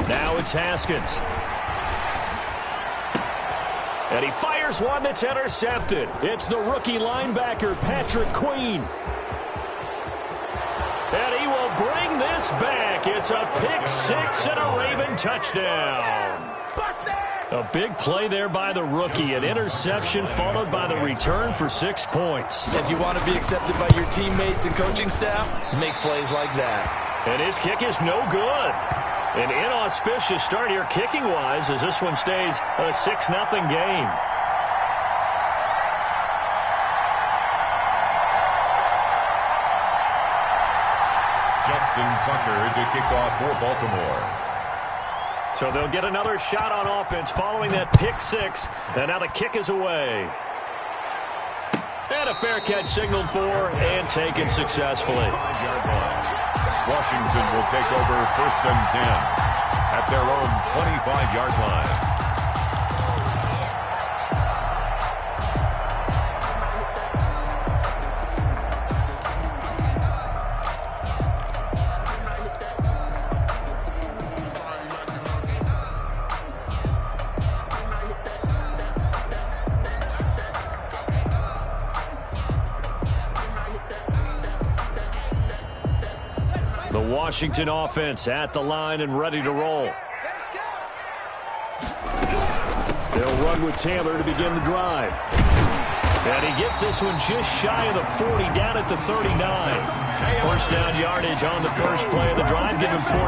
Now it's Haskins. And he fires one that's intercepted. It's the rookie linebacker, Patrick Queen. And he will bring this back. It's a pick six and a Raven touchdown. A big play there by the rookie. An interception followed by the return for 6 points. If you want to be accepted by your teammates and coaching staff, make plays like that. And his kick is no good. An inauspicious start here kicking-wise as this one stays a 6-0 game. Justin Tucker to kick off for Baltimore. So they'll get another shot on offense following that pick six. And now the kick is away. And a fair catch signaled for and taken successfully. 5-yard line. Washington will take over 1st and 10 at their own 25-yard line. The Washington offense at the line and ready to roll. They'll run with Taylor to begin the drive. And he gets this one just shy of the 40, down at the 39. First down yardage on the first play of the drive, give him 14.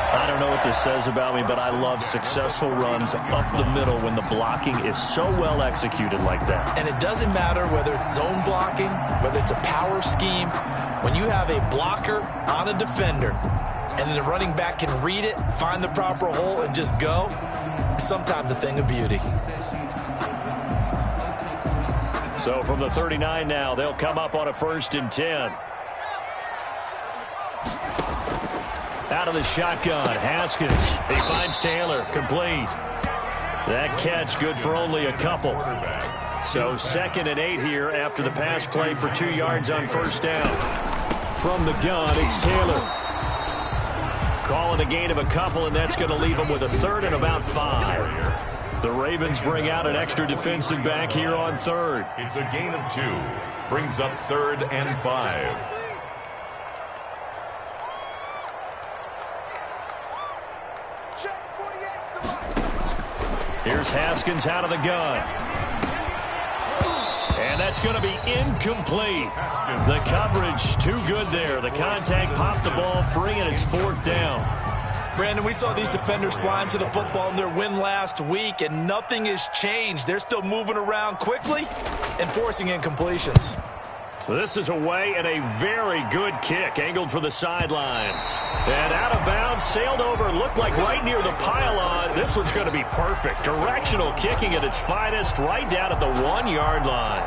I don't know what this says about me, but I love successful runs up the middle when the blocking is so well executed like that. And it doesn't matter whether it's zone blocking, whether it's a power scheme. When you have a blocker on a defender and then the running back can read it, find the proper hole, and just go, it's sometimes a thing of beauty. So from the 39 now, they'll come up on a 1st and 10. Out of the shotgun, Haskins. He finds Taylor, complete. That catch good for only a couple. So 2nd and 8 here after the pass play for 2 yards on 1st down. From the gun, it's Taylor. Calling a gain of a couple, and that's going to leave him with a 3rd and about 5. The Ravens bring out an extra defensive back here on 3rd. It's a gain of 2. Brings up 3rd and 5. Here's Haskins out of the gun. And that's going to be incomplete. The coverage too good there. The contact popped the ball free, and it's 4th down. Brandon, we saw these defenders flying to the football in their win last week, and nothing has changed. They're still moving around quickly and forcing incompletions. This is away and a very good kick, angled for the sidelines. And out of bounds, sailed over, looked like right near the pylon. This one's going to be perfect. Directional kicking at its finest, right down at the 1-yard line.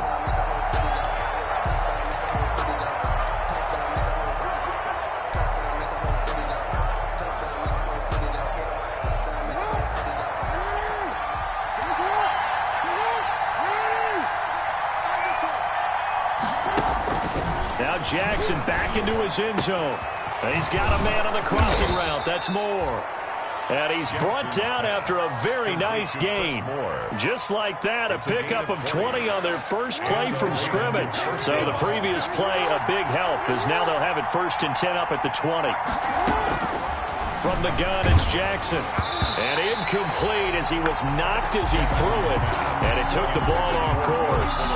Now Jackson back into his end zone. And he's got a man on the crossing route. That's Moore. And he's brought down after a very nice gain. Just like that, a pickup of 20 on their first play from scrimmage. So the previous play, a big help, as now they'll have it 1st and 10 up at the 20. From the gun, it's Jackson. And incomplete as he was knocked as he threw it. And it took the ball off course.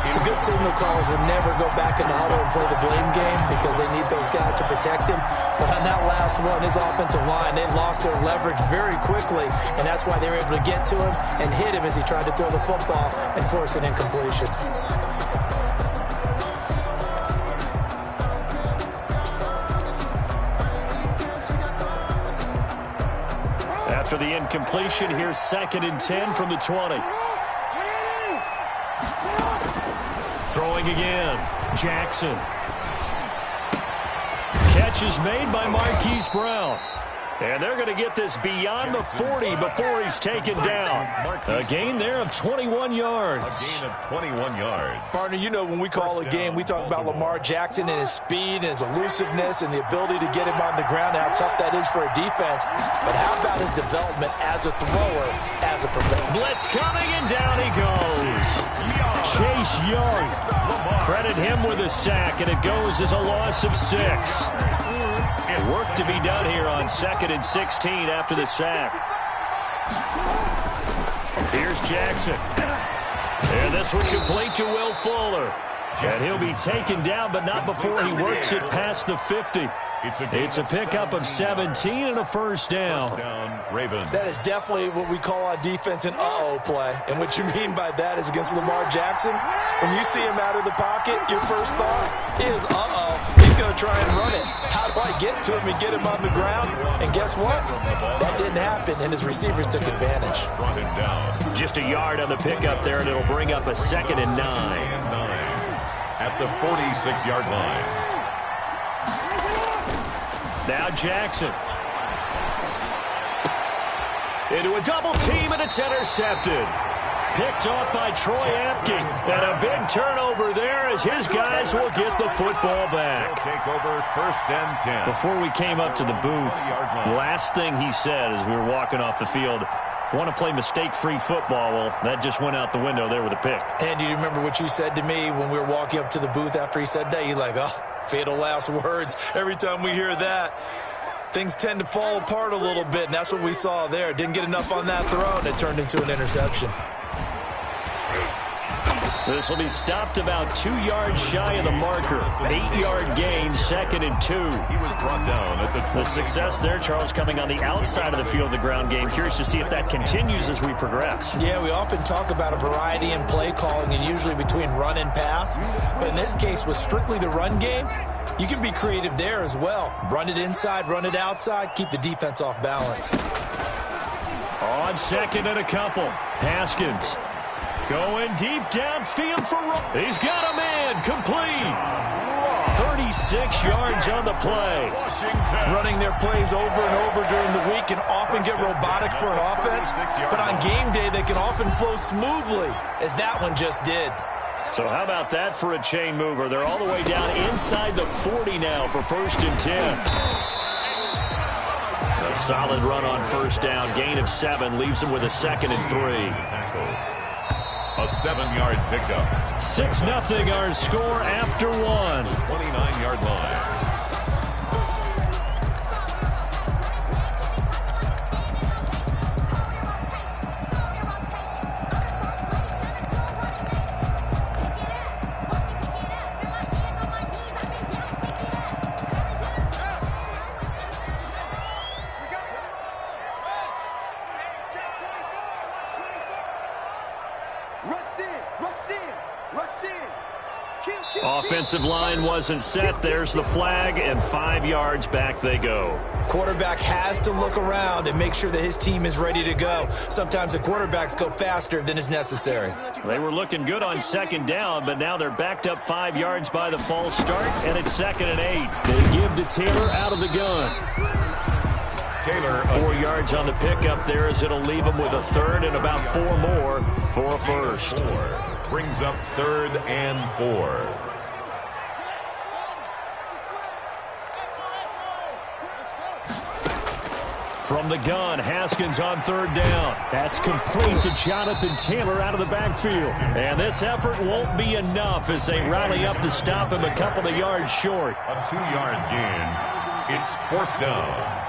The good signal callers will never go back in the huddle and play the blame game because they need those guys to protect him. But on that last one, his offensive line, they lost their leverage very quickly, and that's why they were able to get to him and hit him as he tried to throw the football and force an incompletion. After the incompletion, here's 2nd and 10 from the 20. Throwing again, Jackson. Catch is made by Marquise Brown. And they're going to get this beyond the 40 before he's taken down. A gain there of 21 yards. A gain of 21 yards. Partner, you know when we call a game, we talk about Lamar Jackson and his speed and his elusiveness and the ability to get him on the ground, how tough that is for a defense. But how about his development as a thrower, as a professional? Blitz coming, and down he goes. Chase Young. Credit him with a sack, and it goes as a loss of 6. Work to be done here on 2nd and 16 after the sack. Here's Jackson. And this one complete to Will Fuller. And he'll be taken down, but not before he works it past the 50. It's a pickup of 17 and a first down. Ravens. That is definitely what we call on defense an uh-oh play. And what you mean by that is against Lamar Jackson, when you see him out of the pocket, your first thought is, uh-oh, he's going to try and run it. How do I get to him and get him on the ground? And guess what? That didn't happen, and his receivers took advantage. Brought him down. Just a yard on the pickup there, and it'll bring up a 2nd and 9. At the 46-yard line. Now Jackson. Into a double team, and it's intercepted. Picked off by Troy Apke. And a big turnover there as his guys will get the football back. They'll take over 1st and 10. Before we came up to the booth, last thing he said as we were walking off the field, want to play mistake-free football. Well, that just went out the window there with a pick. And do you remember what you said to me when we were walking up to the booth after he said that? You're like, oh, fatal last words. Every time we hear that, things tend to fall apart a little bit, and that's what we saw there. Didn't get enough on that throw, and it turned into an interception. This will be stopped about 2 yards shy of the marker. 8-yard gain, 2nd and 2. He was brought down at The success there, Charles, coming on the outside of the field, the ground game. Curious to see if that continues as we progress. Yeah, we often talk about a variety in play calling and usually between run and pass. But in this case, with strictly the run game, you can be creative there as well. Run it inside, run it outside, keep the defense off balance. On 2nd and a couple, Haskins. Going deep downfield for Rowe. He's got a man complete. 36 yards on the play. Running their plays over and over during the week can often get robotic for an offense, but on game day they can often flow smoothly, as that one just did. So how about that for a chain mover? They're all the way down inside the 40 now for 1st and 10. A solid run on 1st down. Gain of 7 leaves them with a 2nd and 3. A 7-yard pickup. 6-0 our score after 1. 29-yard line. Offensive line wasn't set. There's the flag, and 5 yards back they go. Quarterback has to look around and make sure that his team is ready to go. Sometimes the quarterbacks go faster than is necessary. They were looking good on 2nd down, but now they're backed up 5 yards by the false start, and it's 2nd and 8. They give to Taylor out of the gun. Taylor 4 yards on the pickup there as it'll leave him with a 3rd and about 4 more for a 1st. Brings up 3rd and 4. From the gun, Haskins on 3rd down. That's complete to Jonathan Taylor out of the backfield. And this effort won't be enough as they rally up to stop him a couple of yards short. A 2-yard gain. It's 4th down.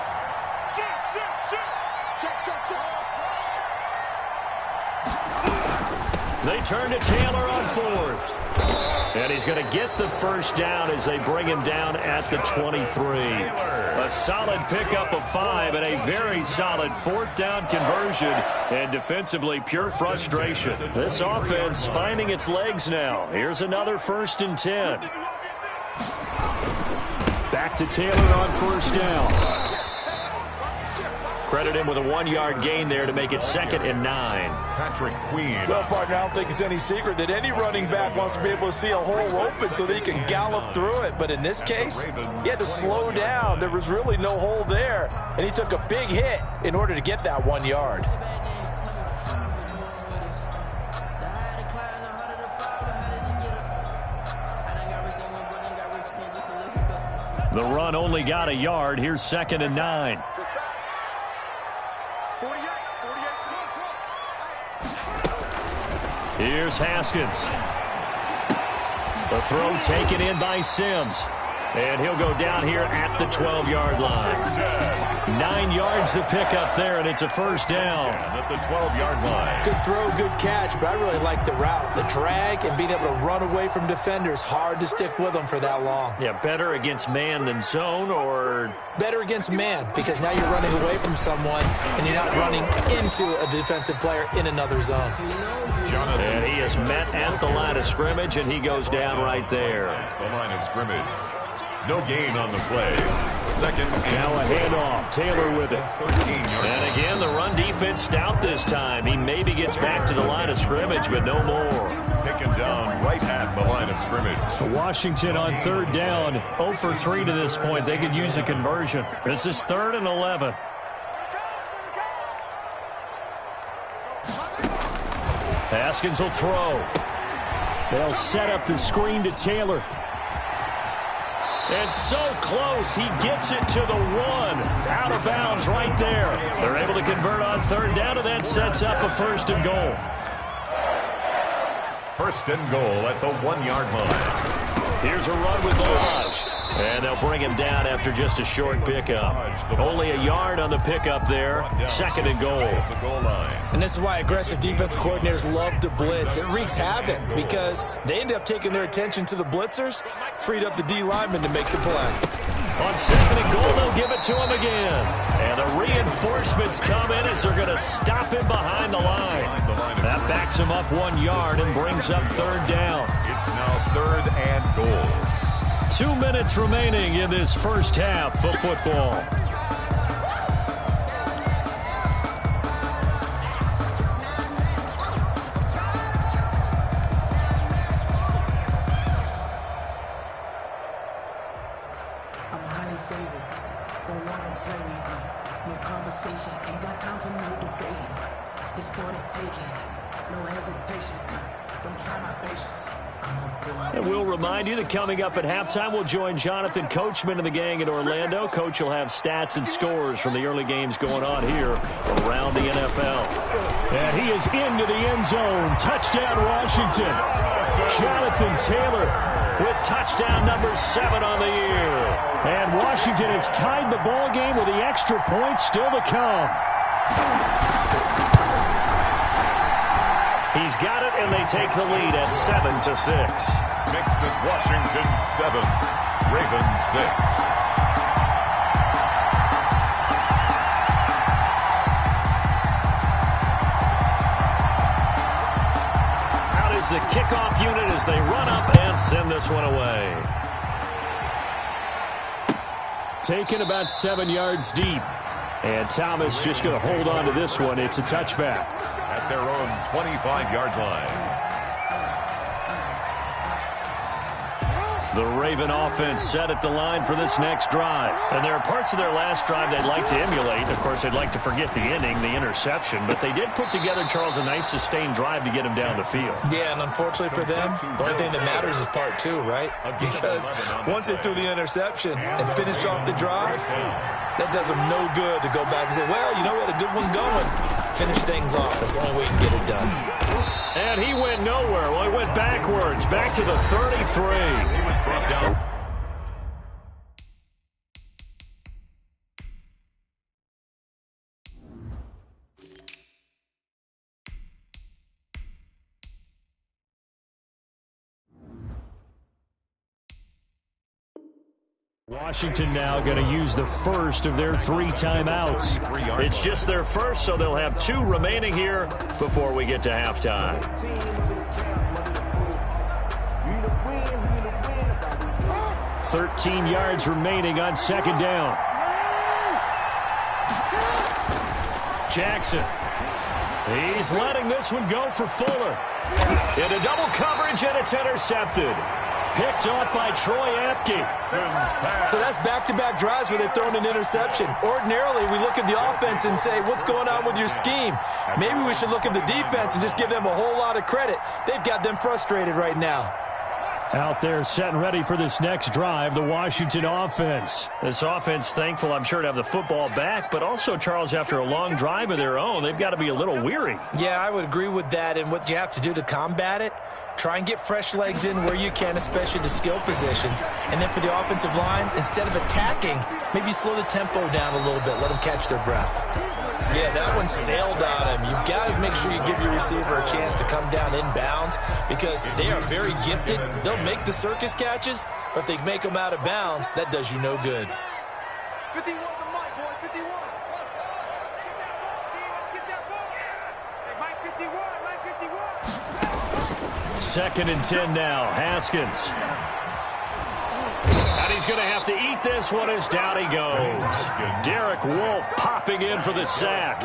They turn to Taylor on 4th. And he's going to get the 1st down as they bring him down at the 23. A solid pickup of 5 and a very solid 4th down conversion. And defensively, pure frustration. This offense finding its legs now. Here's another 1st and 10. Back to Taylor on 1st down. Credit him with a 1-yard gain there to make it 2nd and 9. Patrick Queen. Well, partner, I don't think it's any secret that any running back wants to be able to see a hole open so that he can gallop through it. But in this case, he had to slow down. There was really no hole there, and he took a big hit in order to get that 1 yard. The run only got a yard. Here's 2nd and 9. Here's Haskins. The throw taken in by Sims. And he'll go down here at the 12-yard line. 9 yards to pick up there, and it's a first down. At the 12-yard line. Good throw, good catch, but I really like the route. The drag and being able to run away from defenders. Hard to stick with them for that long. Yeah, better against man than zone, or? Better against man, because now you're running away from someone, and you're not running into a defensive player in another zone. And he is met at the line of scrimmage, and he goes down right there. The line of scrimmage. No gain on the play. 2nd and now a handoff. Taylor with it. 13-yard. And again, the run defense stout this time. He maybe gets back to the line of scrimmage, but no more. Taken down right at the line of scrimmage. Washington on 3rd down. 0 for 3 to this point. They could use a conversion. This is 3rd and 11. Haskins will throw. They'll set up the screen to Taylor. And so close, he gets it to the 1. Out of bounds right there. They're able to convert on 3rd down, and that sets up a 1st and goal. 1st and goal at the 1-yard line. Here's a run with Lodge. And they'll bring him down after just a short pickup. Only a yard on the pickup there. 2nd and goal. The goal line. And this is why aggressive defense coordinators love to blitz. It wreaks havoc because they end up taking their attention to the blitzers, freed up the D lineman to make the play. On 2nd and goal, they'll give it to him again. And the reinforcements come in as they're going to stop him behind the line. That backs him up 1 yard and brings up 3rd down. It's now 3rd and goal. 2 minutes remaining in this first half of football. I'm highly favored. Don't want to play me. No conversation. Ain't got time for no debating. It's for the taking. No hesitation. Don't try my patience. And we'll remind you that coming up at halftime, we'll join Jonathan Coachman and the gang in Orlando. Coach will have stats and scores from the early games going on here around the NFL. And he is into the end zone. Touchdown, Washington. Jonathan Taylor with touchdown number 7 on the year. And Washington has tied the ball game with the extra point still to come. He's got it, and they take the lead at 7-6. Makes this Washington 7, Ravens 6. Out is the kickoff unit as they run up and send this one away. Taken about 7 yards deep. And Thomas just going to hold on to this one. It's a touchback. At their own 25-yard line. The Raven offense set at the line for this next drive. And there are parts of their last drive they'd like to emulate. Of course, they'd like to forget the ending, the interception. But they did put together, Charles, a nice sustained drive to get him down the field. Yeah, and unfortunately for them, the only thing that matters is part 2, right? Because once they threw the interception and finished off the drive, that does them no good to go back and say, well, you know, we had a good one going. Finish things off. That's the only way you can get it done. And he went nowhere. Well, he went backwards, back to the 33. He was brought down. Washington now going to use the first of their 3 timeouts. It's just their first, so they'll have 2 remaining here before we get to halftime. "13 yards remaining on 2nd down. Jackson. He's letting this one go for Fuller. Into double coverage, and it's intercepted. Picked off by Troy Apke. So that's back-to-back drives where they've thrown an interception. Ordinarily, we look at the offense and say, what's going on with your scheme? Maybe we should look at the defense and just give them a whole lot of credit. They've got them frustrated right now. Out there set and ready for this next drive, the Washington offense. This offense thankful, I'm sure, to have the football back, but also, Charles, after a long drive of their own, they've got to be a little weary. Yeah, I would agree with that, and what you have to do to combat it, try and get fresh legs in where you can, especially the skill positions. And then for the offensive line, instead of attacking, maybe slow the tempo down a little bit, let them catch their breath. Yeah, that one sailed on him. You've got to make sure you give your receiver a chance to come down inbounds because they are very gifted. They'll make the circus catches, but if they make them out of bounds, that does you no good. 51 to Mike, boy, 51. Let's get that ball. Hey, Mike 51, Mike 51. Second and 10 now, Haskins. And he's going to have to eat this one as down he goes. Derek Wolfe popping in for the sack.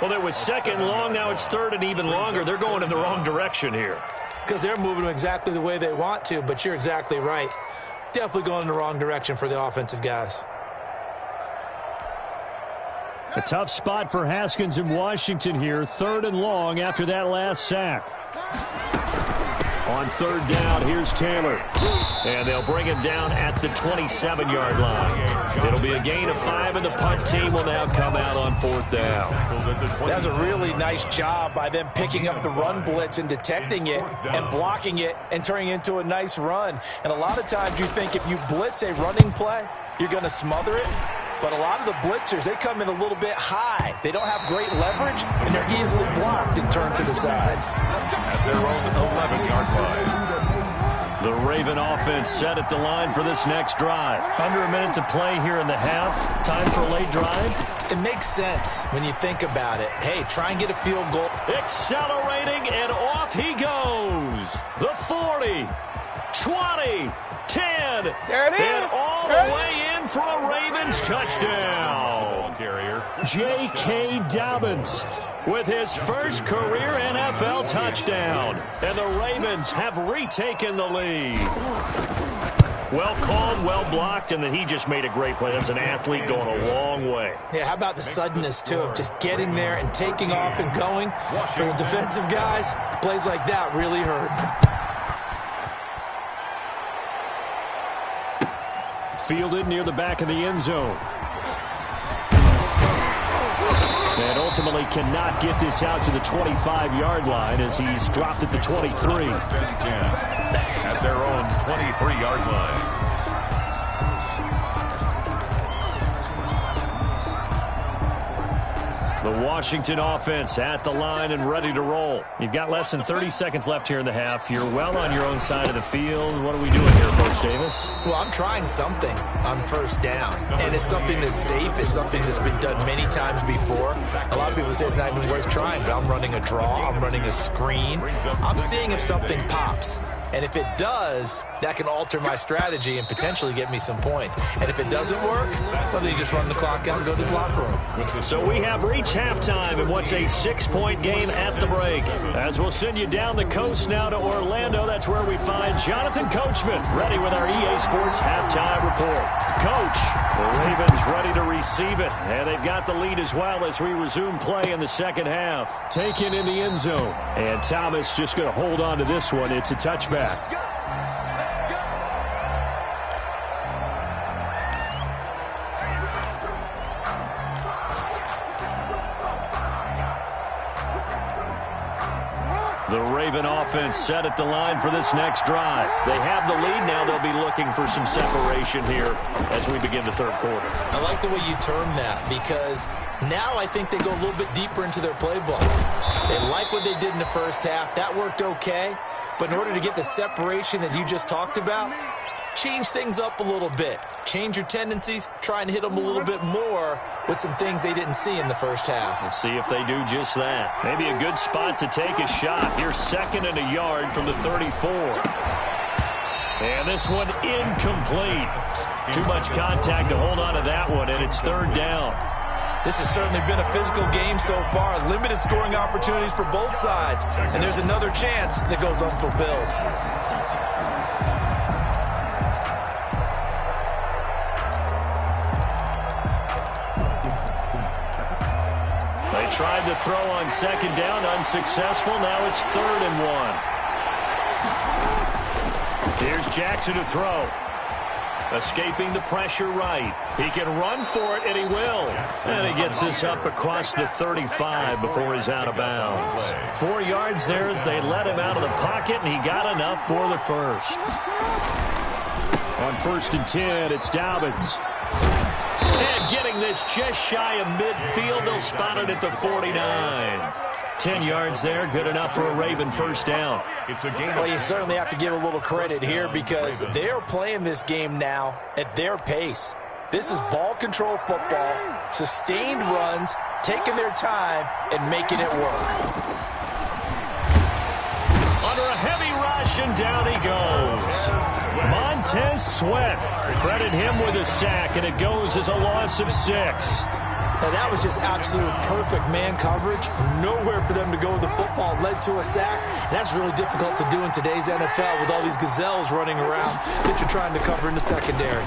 Well, it was second long, now it's third and even longer. They're going in the wrong direction here. Because they're moving them exactly the way they want to, but you're exactly right. Definitely going in the wrong direction for the offensive guys. A tough spot for Haskins in Washington here. Third and long after that last sack. On third down, here's Taylor. And they'll bring him down at the 27-yard line. It'll be a gain of 5, and the punt team will now come out on fourth down. That was a really nice job by them picking up the run blitz and detecting it and blocking it and turning it into a nice run. And a lot of times you think if you blitz a running play, you're going to smother it. But a lot of the blitzers, they come in a little bit high. They don't have great leverage, and they're easily blocked and turned to the side. At their own 11-yard line. The Raven offense set at the line for this next drive. Under a minute to play here in the half. Time for a late drive. It makes sense when you think about it. Hey, try and get a field goal. Accelerating, and off he goes. The 40, 20, 10. There it is. And all the way in for a Ravens touchdown. Carrier. J.K. Dobbins with his first career NFL touchdown. And the Ravens have retaken the lead. Well called, well blocked, and then he just made a great play. That was an athlete going a long way. Yeah, how about the suddenness, too, of just getting there and taking off and going? For the defensive guys, plays like that really hurt. Fielded near the back of the end zone. And ultimately cannot get this out to the 25-yard line as he's dropped at the 23. At their own 23-yard line. The Washington offense at the line and ready to roll. You've got less than 30 seconds left here in the half. You're well on your own side of the field. What are we doing here, Coach Davis? Well, I'm trying something on first down, and it's something that's safe. It's something that's been done many times before. A lot of people say it's not even worth trying, but I'm running a draw. I'm running a screen. I'm seeing if something pops. And if it does, that can alter my strategy and potentially get me some points. And if it doesn't work, well, then you just run the clock out and go to the locker room. So we have reached halftime in what's a 6-point game at the break. As we'll send you down the coast now to Orlando, that's where we find Jonathan Coachman, ready with our EA Sports halftime report. Coach, the Ravens ready to receive it, and they've got the lead as well as we resume play in the second half. Taken in the end zone, and Thomas just going to hold on to this one. It's a touchback. The Raven offense set at the line for this next drive. They have the lead now. They'll be looking for some separation here as we begin the third quarter. I like the way you term that because now I think they go a little bit deeper into their playbook. They like what they did in the first half. That worked okay. But in order to get the separation that you just talked about, change things up a little bit. Change your tendencies, try and hit them a little bit more with some things they didn't see in the first half. We'll see if they do just that. Maybe a good spot to take a shot. Here's second and a yard from the 34. And this one incomplete. Too much contact to hold on to that one, and it's third down. This has certainly been a physical game so far. Limited scoring opportunities for both sides. And there's another chance that goes unfulfilled. They tried to throw on second down, unsuccessful. Now it's 3rd and 1. Here's Jackson to throw. Escaping the pressure right. He can run for it, and he will. And he gets this up across the 35 before he's out of bounds. 4 yards there as they let him out of the pocket, and he got enough for the first. On 1st and 10, it's Dobbins. And getting this just shy of midfield, they'll spot it at the 49. 10 yards there, good enough for a Raven first down. Well, you certainly have to give a little credit here because they're playing this game now at their pace. This is ball control football, sustained runs, taking their time, and making it work. Under a heavy rush, and down he goes. Montez Sweat. Credit him with a sack, and it goes as a loss of 6. Now, that was just absolute perfect man coverage. Nowhere for them to go with the football. Led to a sack. And that's really difficult to do in today's NFL with all these gazelles running around that you're trying to cover in the secondary.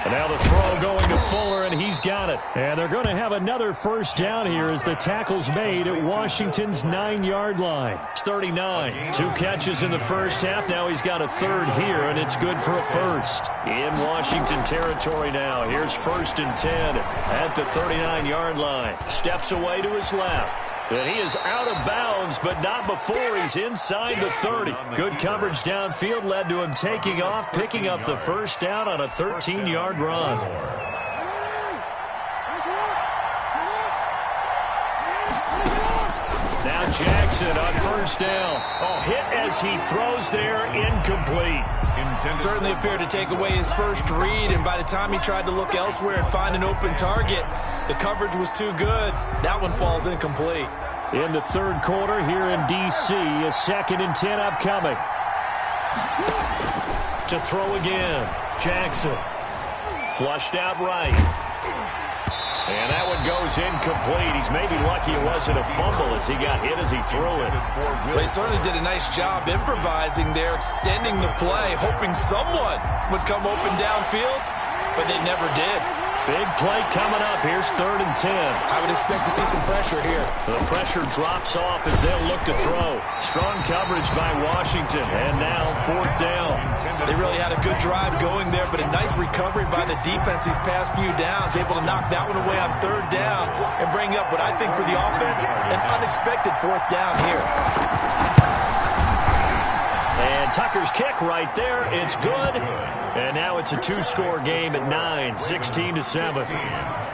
And now the throw going to Fuller, and he's got it. And they're going to have another first down here as the tackle's made at Washington's 9-yard line. It's 39. 2 catches in the first half. Now he's got a 3rd here, and it's good for a first. In Washington territory now. Here's 1st and 10 at the 39-yard line. Steps away to his left. And he is out of bounds, but not before he's inside the 30. Good coverage downfield led to him taking off, picking up the first down on a 13-yard run. Now Jackson on first down. Oh, hit as he throws there, incomplete. Certainly appeared to take away his first read, and by the time he tried to look elsewhere and find an open target, the coverage was too good. That one falls incomplete. In the 3rd quarter here in D.C., a 2nd and 10 upcoming. To throw again, Jackson. Flushed out right. And that one goes incomplete. He's maybe lucky it wasn't a fumble as he got hit as he threw it. Well, he certainly did a nice job improvising there, extending the play, hoping someone would come open downfield, but they never did. Big play coming up. Here's 3rd and 10. I would expect to see some pressure here. The pressure drops off as they'll look to throw. Strong coverage by Washington, and now 4th down. They really had a good drive going there, but a nice recovery by the defense these past few downs, able to knock that one away on 3rd down and bring up what I think for the offense, an unexpected 4th down here. And Tucker's kick right there. It's good. And now it's a 2-score game at 9, 16-7.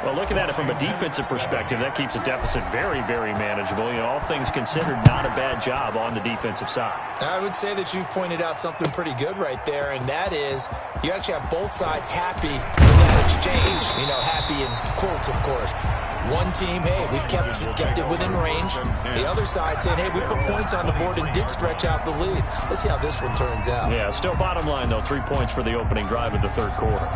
Well, looking at it from a defensive perspective, that keeps a deficit very, very manageable. You know, all things considered, not a bad job on the defensive side. I would say that you've pointed out something pretty good right there, and that is you actually have both sides happy with that exchange. You know, happy in quotes, of course. One team, hey, we've kept it within range. The other side saying, hey, we put points on the board and did stretch out the lead. Let's see how this one turns out. Yeah, still bottom line, though, 3 points for the opening drive of the 3rd quarter.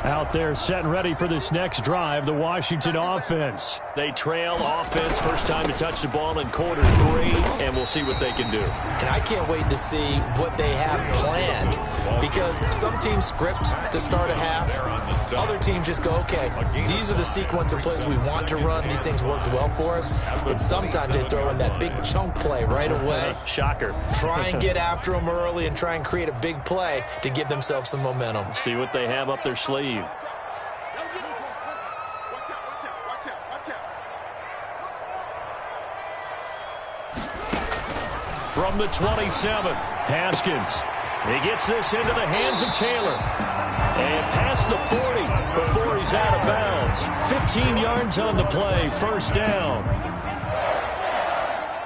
Out there set and ready for this next drive, the Washington offense. They trail offense, first time to touch the ball in quarter 3, and we'll see what they can do. And I can't wait to see what they have planned, because some teams script to start a half. Other teams just go, okay, these are the sequence of plays we want to run. These things worked well for us. And sometimes they throw in that big chunk play right away. Shocker. Try and get after them early and try and create a big play to give themselves some momentum. See what they have up their sleeve. From the 27, Haskins. He gets this into the hands of Taylor. And past the 40 before he's out of bounds. 15 yards on the play, first down.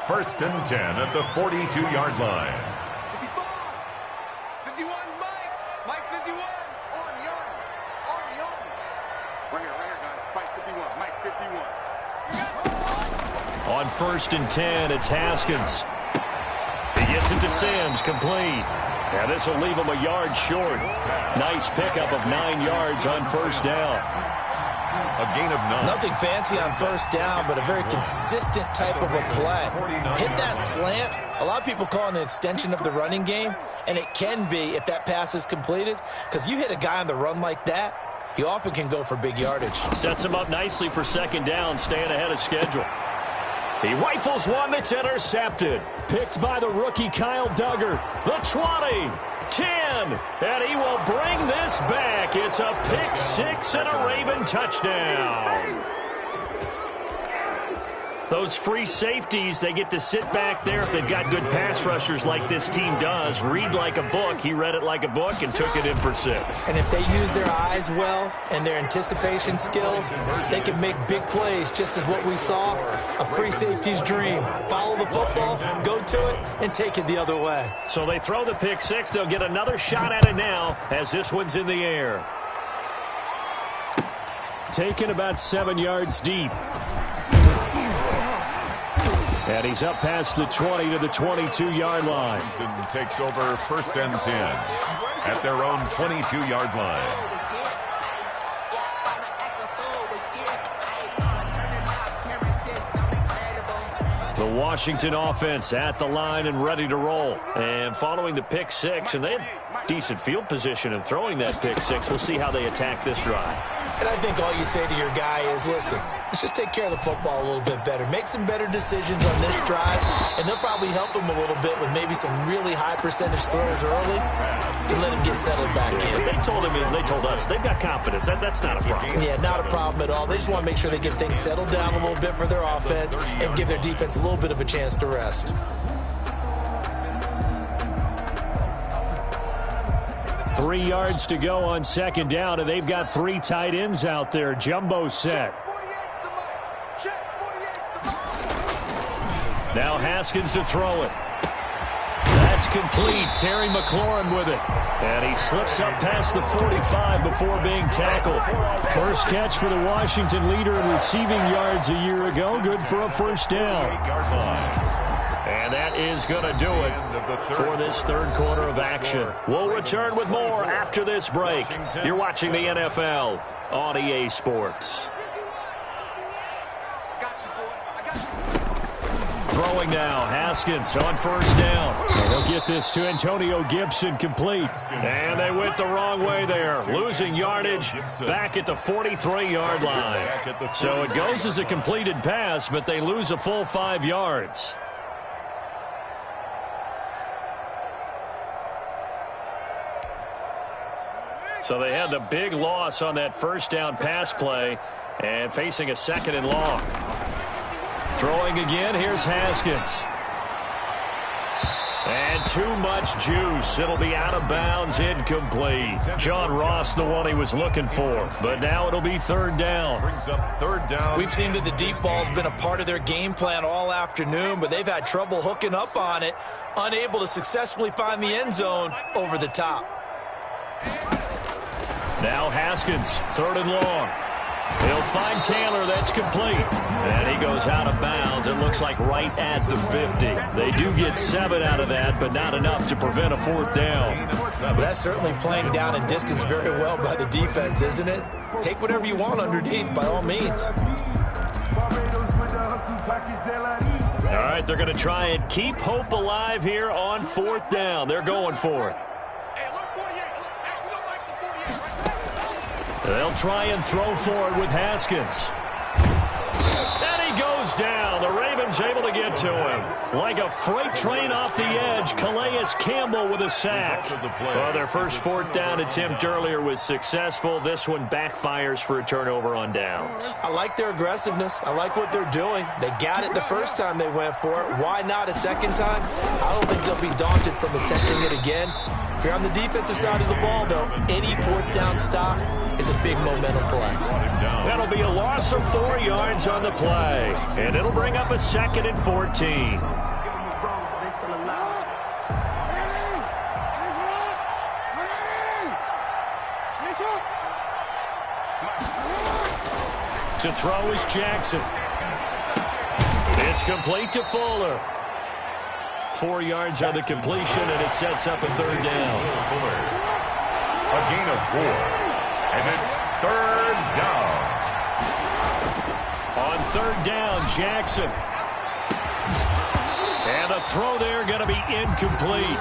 1st and 10 at the 42-yard line. 51, Mike 51, on yard. Right here, guys, Mike 51, On 1st and 10, it's Haskins. He gets it to Sims, complete. Now this will leave him a yard short. Nice pickup of 9 yards on 1st down. A gain of 9. Nothing fancy on 1st down, but a very consistent type of a play. Hit that slant. A lot of people call it an extension of the running game, and it can be if that pass is completed, because you hit a guy on the run like that, he often can go for big yardage. Sets him up nicely for 2nd down, staying ahead of schedule. He rifles one that's intercepted. Picked by the rookie Kyle Duggar. The 20, 10, and he will bring this back. It's a pick 6 and a Raven touchdown. Those free safeties, they get to sit back there if they've got good pass rushers like this team does. Read like a book. He read it like a book and took it in for 6. And if they use their eyes well and their anticipation skills, they can make big plays, just as what we saw, a free safety's dream. Follow the football, go to it, and take it the other way. So they throw the pick 6. They'll get another shot at it now as this one's in the air. Taken about 7 yards deep. And he's up past the 20 to the 22-yard line. Washington takes over 1st and 10 at their own 22-yard line. The Washington offense at the line and ready to roll. And following the pick 6, and they have decent field position in throwing that pick 6. We'll see how they attack this drive. And I think all you say to your guy is, listen, let's just take care of the football a little bit better. Make some better decisions on this drive, and they'll probably help him a little bit with maybe some really high percentage throws early to let him get settled back in. They told him, and they told us, they've got confidence. That's not a problem. Yeah, not a problem at all. They just want to make sure they get things settled down a little bit for their offense and give their defense a little bit of a chance to rest. 3 yards to go on 2nd down, and they've got 3 tight ends out there. Jumbo set. Now Haskins to throw it. That's complete. Terry McLaurin with it. And he slips up past the 45 before being tackled. First catch for the Washington leader in receiving yards a year ago. Good for a 1st down. And that is going to do it for this 3rd quarter of action. We'll return with more after this break. You're watching the NFL on EA Sports. Throwing now, Haskins on 1st down. And he'll get this to Antonio Gibson, complete. And they went the wrong way there, losing yardage back at the 43-yard line. So it goes as a completed pass, but they lose a full 5 yards. So they had the big loss on that 1st down pass play and facing a 2nd and long. Throwing again, here's Haskins. And too much juice. It'll be out of bounds, incomplete. John Ross, the one he was looking for. But now it'll be 3rd down. Brings up 3rd down. We've seen that the deep ball's been a part of their game plan all afternoon, but they've had trouble hooking up on it, unable to successfully find the end zone over the top. Now Haskins, 3rd and long. He'll find Taylor. That's complete. And he goes out of bounds. It looks like right at the 50. They do get 7 out of that, but not enough to prevent a 4th down. But that's certainly playing down and distance very well by the defense, isn't it? Take whatever you want underneath, by all means. All right, they're going to try and keep hope alive here on 4th down. They're going for it. They'll try and throw for it with Haskins. And he goes down. The Ravens able to get to him. Like a freight train off the edge, Calais Campbell with a sack. Well, their first 4th down attempt earlier was successful. This one backfires for a turnover on downs. I like their aggressiveness. I like what they're doing. They got it the first time they went for it. Why not a 2nd time? I don't think they'll be daunted from attempting it again. If you're on the defensive side of the ball, though, any 4th down stop is a big momentum play. That'll be a loss of 4 yards on the play. And it'll bring up a 2nd and 14. To throw is Jackson. It's complete to Fuller. 4 yards on the completion, and it sets up a third down. A gain of 4. And it's third down. On third down, Jackson. And a throw there going to be incomplete.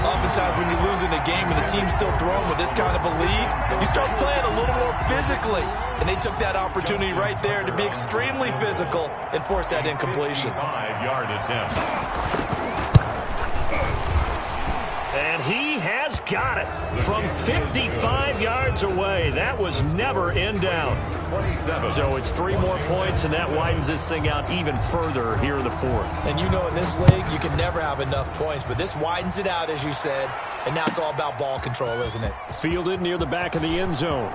Oftentimes when you're losing a game and the team's still throwing with this kind of a lead, you start playing a little more physically. And they took that opportunity right there to be extremely physical and force that incompletion. 5-yard attempt. And he has got it from 55 yards away. That was never in doubt. 27. So it's 3 more points, and that widens this thing out even further here in the fourth. And you know in this league, you can never have enough points, but this widens it out, as you said, and now it's all about ball control, isn't it? Fielded near the back of the end zone.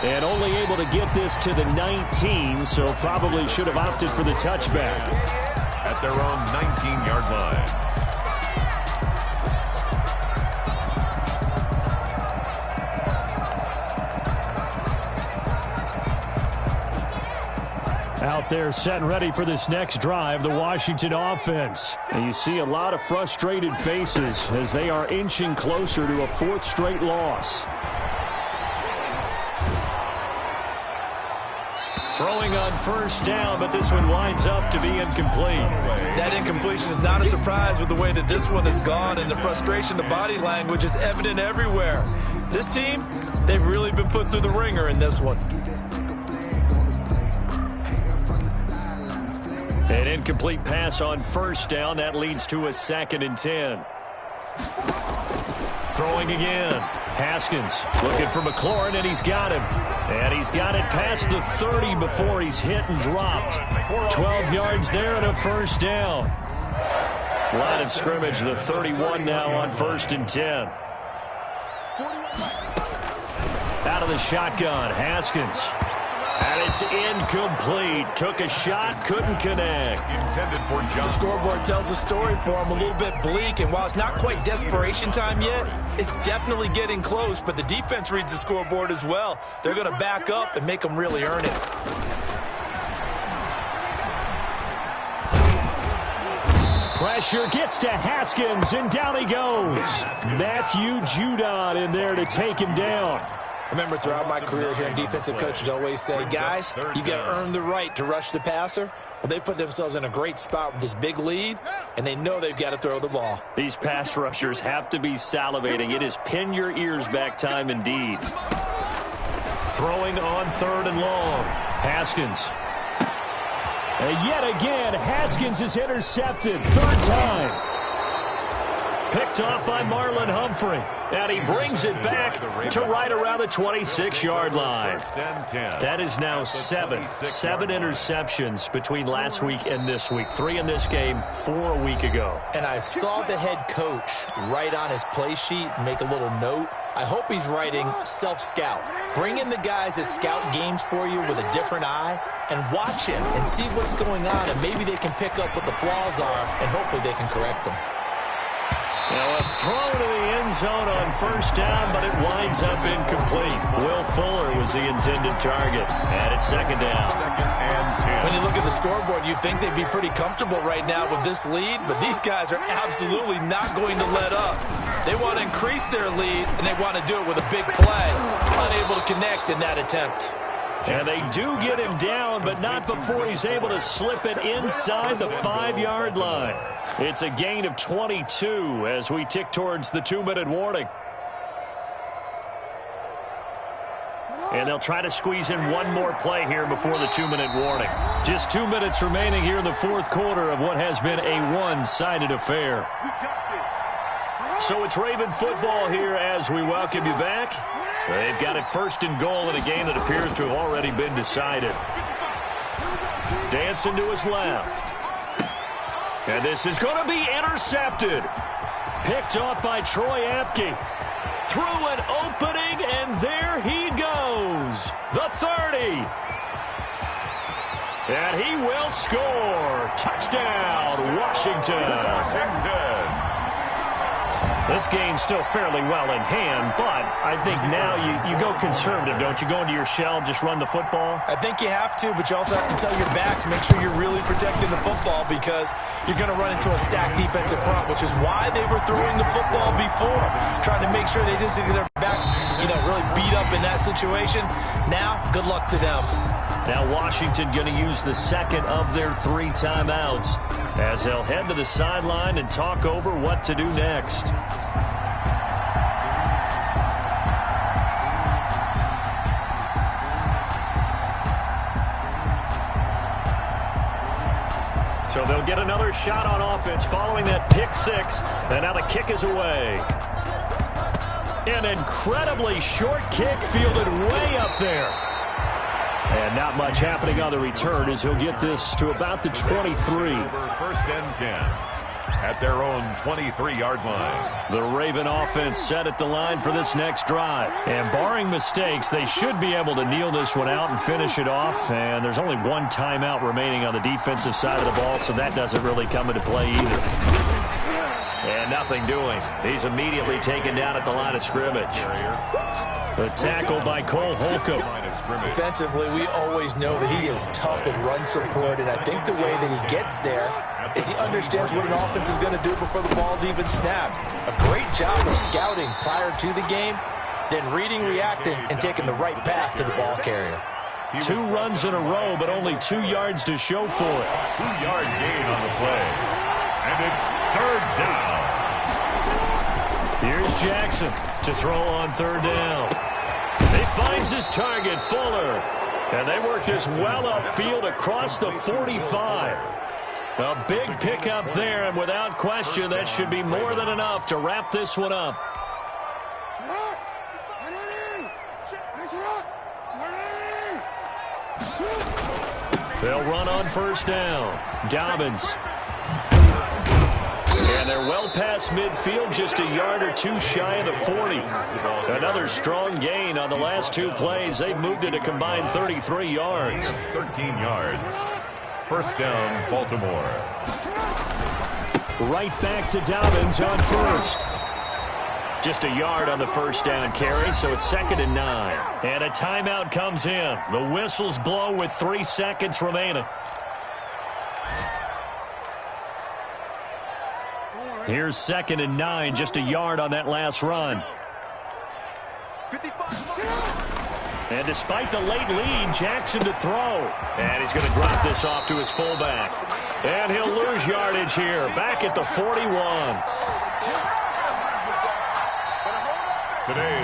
And only able to get this to the 19, so probably should have opted for the touchback. At their own 19-yard line. Out there set and ready for this next drive, the Washington offense. And you see a lot of frustrated faces as they are inching closer to a 4th straight loss. Throwing on first down, but this one winds up to be incomplete. That incompletion is not a surprise with the way that this one has gone, and the frustration, the body language is evident everywhere. This team, they've really been put through the ringer in this one. An incomplete pass on first down. That leads to a 2nd and 10. Throwing again. Haskins looking for McLaurin, and he's got him. And he's got it past the 30 before he's hit and dropped. 12 yards there and a first down. Line of scrimmage, the 31 now on 1st and 10. Out of the shotgun, Haskins. And it's incomplete. Took a shot, couldn't connect. Intended for John. The scoreboard tells a story for him, a little bit bleak, and while it's not quite desperation time yet, it's definitely getting close, but the defense reads the scoreboard as well. They're going to back up and make them really earn it. Pressure gets to Haskins, and down he goes. Matthew Judon in there to take him down. I remember throughout my career hearing defensive coaches always say, guys, you got to earn the right to rush the passer. Well, they put themselves in a great spot with this big lead, and they know they've got to throw the ball. These pass rushers have to be salivating. It is pin your ears back time indeed. Throwing on 3rd and long. Haskins. And yet again, Haskins is intercepted. 3rd time. Picked off by Marlon Humphrey. And he brings it back to right around the 26-yard line. That is now 7 interceptions between last week and this week. 3 in this game, 4 a week ago. And I saw the head coach write on his play sheet, make a little note. I hope he's writing self-scout. Bring in the guys that scout games for you with a different eye and watch him and see what's going on, and maybe they can pick up what the flaws are, and hopefully they can correct them. Now a throw to the end zone on first down, but it winds up incomplete. Will Fuller was the intended target. And it's 2nd down. 2nd and 10. When you look at the scoreboard, you'd think they'd be pretty comfortable right now with this lead, but these guys are absolutely not going to let up. They want to increase their lead, and they want to do it with a big play. Unable to connect in that attempt. And they do get him down, but not before he's able to slip it inside the 5-yard line. It's a gain of 22 as we tick towards the 2-minute warning. And they'll try to squeeze in one more play here before the 2-minute warning. Just 2 minutes remaining here in the 4th quarter of what has been a one-sided affair. So it's Raven football here as we welcome you back. They've got it 1st and goal in a game that appears to have already been decided. Dancing to his left. And this is going to be intercepted. Picked off by Troy Apke. Through an opening, and there he goes. The 30. And he will score. Touchdown, Washington. This game's still fairly well in hand, but I think now you go conservative, don't you? Go into your shell, just run the football? I think you have to, but you also have to tell your backs, make sure you're really protecting the football because you're going to run into a stacked defensive front, which is why they were throwing the football before, trying to make sure they just get their backs, really beat up in that situation. Now, good luck to them. Now Washington going to use the second of their 3 timeouts as they'll head to the sideline and talk over what to do next. So they'll get another shot on offense following that pick 6, and now the kick is away. An incredibly short kick fielded way up there. And not much happening on the return as he'll get this to about the 23. First and 10 at their own 23-yard line. The Raven offense set at the line for this next drive. And barring mistakes, they should be able to kneel this one out and finish it off. And there's only 1 timeout remaining on the defensive side of the ball, so that doesn't really come into play either. And nothing doing. He's immediately taken down at the line of scrimmage. The tackle by Cole Holcomb. Defensively, we always know that he is tough in run support, and I think the way that he gets there is he understands what an offense is going to do before the ball's even snapped. A great job of scouting prior to the game, then reading, reacting, and taking the right path to the ball carrier. 2 runs in a row, but only 2 yards to show for it. 2-yard gain on the play. And it's 3rd down. Here's Jackson to throw on 3rd down. He finds his target, Fuller. And they work this well upfield across the 45. A big pickup there, and without question, that should be more than enough to wrap this one up. They'll run on 1st down. Dobbins. And they're well past midfield, just a yard or 2 shy of the 40. Another strong gain on the last 2 plays. They've moved it a combined 33 yards. 13 yards. 1st down, Baltimore. Right back to Dobbins on 1st. Just a yard on the 1st down carry, so it's 2nd and 9. And a timeout comes in. The whistles blow with 3 seconds remaining. Here's 2nd and 9, just a yard on that last run. And despite the late lead, Jackson to throw. And he's going to drop this off to his fullback. And he'll lose yardage here, back at the 41.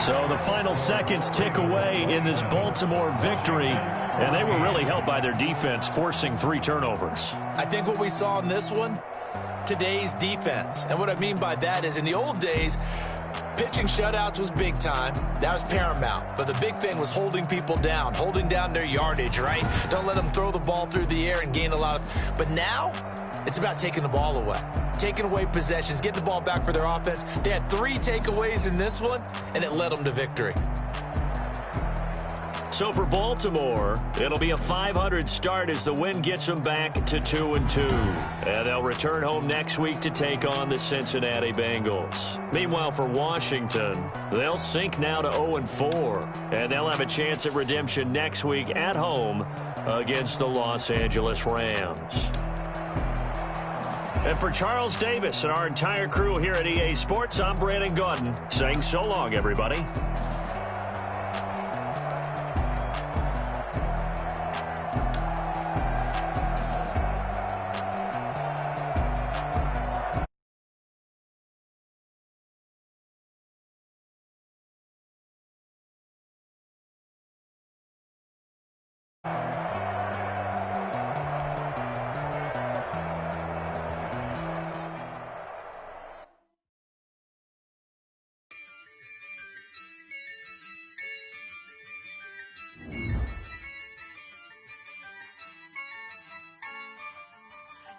So the final seconds tick away in this Baltimore victory, and they were really helped by their defense, forcing 3 turnovers. I think what we saw in this one, today's defense. And what I mean by that is in the old days, pitching shutouts was big time. That was paramount. But the big thing was holding people down, holding down their yardage, right? Don't let them throw the ball through the air and gain a lot of... But now, it's about taking the ball away. Taking away possessions, getting the ball back for their offense. They had 3 takeaways in this one, and it led them to victory. So for Baltimore, it'll be a 500 start as the win gets them back to 2-2. And they'll return home next week to take on the Cincinnati Bengals. Meanwhile, for Washington, they'll sink now to 0-4. And they'll have a chance at redemption next week at home against the Los Angeles Rams. And for Charles Davis and our entire crew here at EA Sports, I'm Brandon Gaudin saying so long, everybody.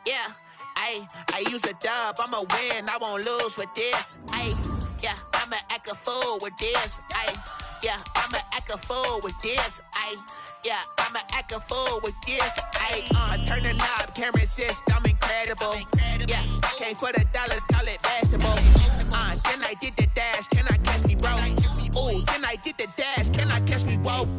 Yeah, I use a dub, I'ma win, I won't lose with this. Yeah, I'ma act a fool with this. Yeah, I'ma act a fool with this. Yeah, I'ma act a fool with this. I turn the knob, can't resist, I'm incredible. Yeah, came for the dollars, call it vegetable. Then I did the dash? Can I catch me, bro? Ooh, can I did the dash? Can I catch me, bro?